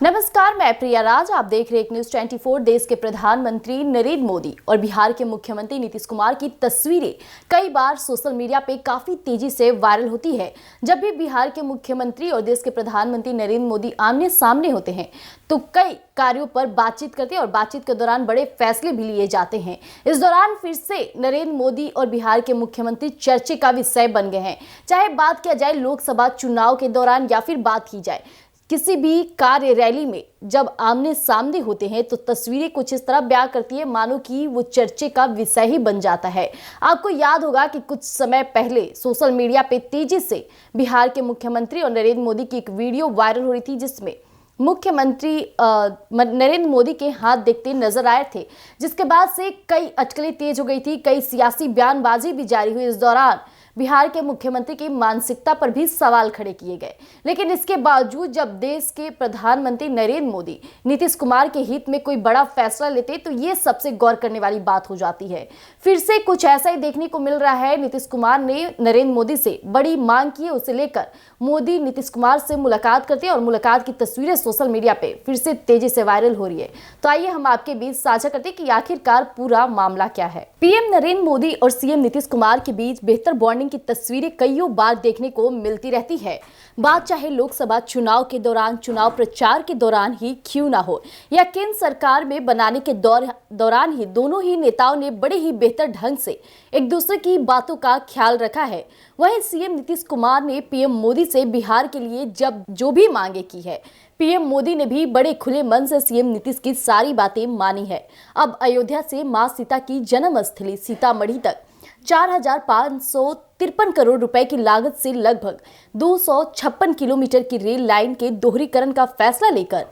नमस्कार, मैं प्रिया राज। आप देख रहे हैं न्यूज़ 24। देश के प्रधानमंत्री नरेंद्र मोदी और बिहार के मुख्यमंत्री नीतीश कुमार की तस्वीरें कई बार सोशल मीडिया पे काफी तेजी से वायरल होती है। जब भी बिहार के मुख्यमंत्री और देश के प्रधानमंत्री नरेंद्र मोदी आमने सामने होते हैं तो कई कार्यों पर बातचीत करते हैं और बातचीत के दौरान बड़े फैसले भी लिए जाते हैं। इस दौरान फिर से नरेंद्र मोदी और बिहार के मुख्यमंत्री चर्चे का विषय बन गए हैं। चाहे बात किया जाए लोकसभा चुनाव के दौरान या फिर बात की जाए किसी भी कार्य रैली में, जब आमने सामने होते हैं तो तस्वीरें कुछ इस तरह बयां करती है मानो कि वो चर्चे का विषय ही बन जाता है। आपको याद होगा कि कुछ समय पहले सोशल मीडिया पे तेजी से बिहार के मुख्यमंत्री और नरेंद्र मोदी की एक वीडियो वायरल हो रही थी जिसमें मुख्यमंत्री नरेंद्र मोदी के हाथ दिखते नजर आए थे, जिसके बाद से कई अटकलें तेज हो गई थी, कई सियासी बयानबाजी भी जारी हुई। इस दौरान बिहार के मुख्यमंत्री की मानसिकता पर भी सवाल खड़े किए गए, लेकिन इसके बावजूद जब देश के प्रधानमंत्री नरेंद्र मोदी नीतीश कुमार के हित में कोई बड़ा फैसला लेते तो ये सबसे गौर करने वाली बात हो जाती है। फिर से कुछ ऐसा ही देखने को मिल रहा है। नीतीश कुमार ने नरेंद्र मोदी से बड़ी मांग की है, उसे लेकर मोदी नीतीश कुमार से मुलाकात करते हैं और मुलाकात की तस्वीरें सोशल मीडिया पे फिर से तेजी से वायरल हो रही है। तो आइए हम आपके बीच साझा करते हैं कि आखिरकार पूरा मामला क्या है। पीएम नरेंद्र मोदी और सीएम नीतीश कुमार के बीच बेहतर बॉन्डिंग की तस्वीरें कईयों बार देखने को मिलती रहती है। बात चाहे लोकसभा चुनाव के दौरान, चुनाव प्रचार के दौरान ही क्यों ना हो, या केंद्र सरकार में बनाने के दौरान ही दोनों ही नेताओं ने बड़े ही बेहतर ढंग से एक दूसरे की बातों का ख्याल रखा है। वहीं सीएम नीतीश कुमार ने पीएम मोदी से बिहार के लिए जब जो भी मांगे की है, पीएम मोदी ने भी बड़े खुले मन से सीएम नीतीश की सारी बातें मानी है। अब अयोध्या से मां सीता की जन्मस्थली सीतामढ़ी तक 4,553 करोड़ रुपए की लागत से लगभग 256 किलोमीटर की रेल लाइन के दोहरीकरण का फैसला लेकर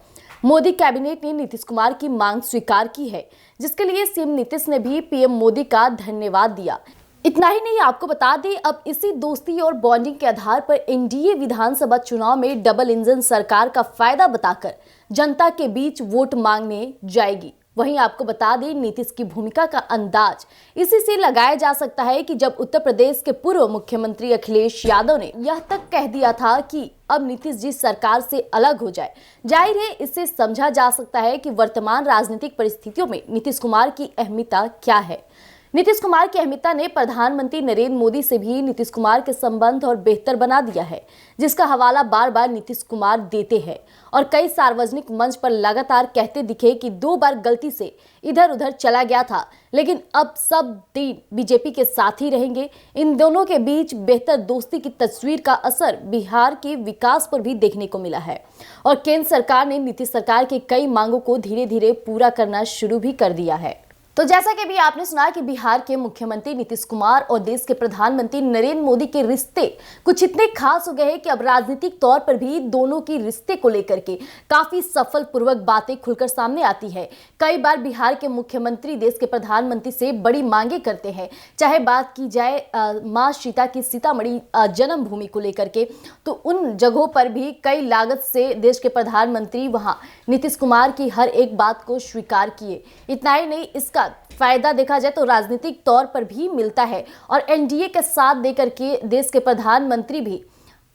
मोदी कैबिनेट ने नीतीश कुमार की मांग स्वीकार की है, जिसके लिए सीएम नीतीश ने भी पीएम मोदी का धन्यवाद दिया। इतना ही नहीं, आपको बता दें अब इसी दोस्ती और बॉन्डिंग के आधार पर एनडीए विधानसभा चुनाव में डबल इंजन सरकार का फायदा बताकर जनता के बीच वोट मांगने जाएगी। वहीं आपको बता दें नीतीश की भूमिका का अंदाज इसी से लगाया जा सकता है कि जब उत्तर प्रदेश के पूर्व मुख्यमंत्री अखिलेश यादव ने यह तक कह दिया था कि अब नीतीश जी सरकार से अलग हो जाए, जाहिर है इससे समझा जा सकता है कि वर्तमान राजनीतिक परिस्थितियों में नीतीश कुमार की अहमियत क्या है। नीतीश कुमार की अहमियत ने प्रधानमंत्री नरेंद्र मोदी से भी नीतीश कुमार के संबंध और बेहतर बना दिया है, जिसका हवाला बार बार नीतीश कुमार देते हैं और कई सार्वजनिक मंच पर लगातार कहते दिखे कि 2 बार गलती से इधर उधर चला गया था, लेकिन अब सब दिन बीजेपी के साथ ही रहेंगे। इन दोनों के बीच बेहतर दोस्ती की तस्वीर का असर बिहार के विकास पर भी देखने को मिला है और केंद्र सरकार ने नीतीश सरकार की कई मांगों को धीरे धीरे पूरा करना शुरू भी कर दिया है। तो जैसा कि भी आपने सुना कि बिहार के मुख्यमंत्री नीतीश कुमार और देश के प्रधानमंत्री नरेंद्र मोदी के रिश्ते कुछ इतने खास हो गए हैं कि अब राजनीतिक तौर पर भी दोनों की रिश्ते को लेकर के काफी सफलपूर्वक बातें खुलकर सामने आती है। कई बार बिहार के मुख्यमंत्री देश के प्रधानमंत्री से बड़ी मांगे करते हैं, चाहे बात की जाए मां सीता की सीतामढ़ी जन्मभूमि को लेकर के, तो उन जगहों पर भी कई लागत से देश के प्रधानमंत्री वहां नीतीश कुमार की हर एक बात को स्वीकार किए। इतना ही नहीं, इसका फायदा देखा जाए तो राजनीतिक तौर पर भी मिलता है और एनडीए के साथ देकर के देश के प्रधानमंत्री भी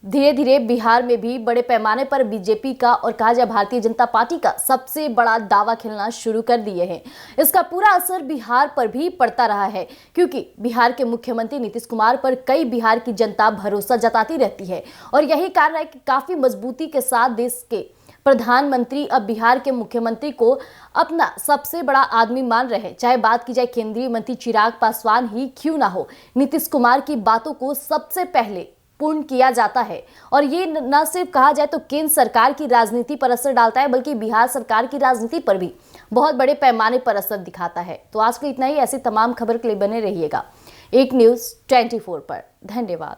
धीरे धीरे बिहार में भी बड़े पैमाने पर बीजेपी का और कहा जाए भारतीय जनता पार्टी का सबसे बड़ा दावा खेलना शुरू कर दिए हैं। इसका पूरा असर बिहार पर भी पड़ता रहा है, क्योंकि बिहार के मुख्यमंत्री नीतीश कुमार पर कई बिहार की जनता भरोसा जताती रहती है और यही कारण है कि काफी मजबूती के साथ देश के प्रधानमंत्री अब बिहार के मुख्यमंत्री को अपना सबसे बड़ा आदमी मान रहे। चाहे बात की जाए केंद्रीय मंत्री चिराग पासवान ही क्यों ना हो, नीतीश कुमार की बातों को सबसे पहले पूर्ण किया जाता है और ये न सिर्फ कहा जाए तो केंद्र सरकार की राजनीति पर असर डालता है, बल्कि बिहार सरकार की राजनीति पर भी बहुत बड़े पैमाने पर असर दिखाता है। तो आज के इतना ही। ऐसी तमाम खबर के लिए बने रहिएगा एक न्यूज़ 24 पर। धन्यवाद।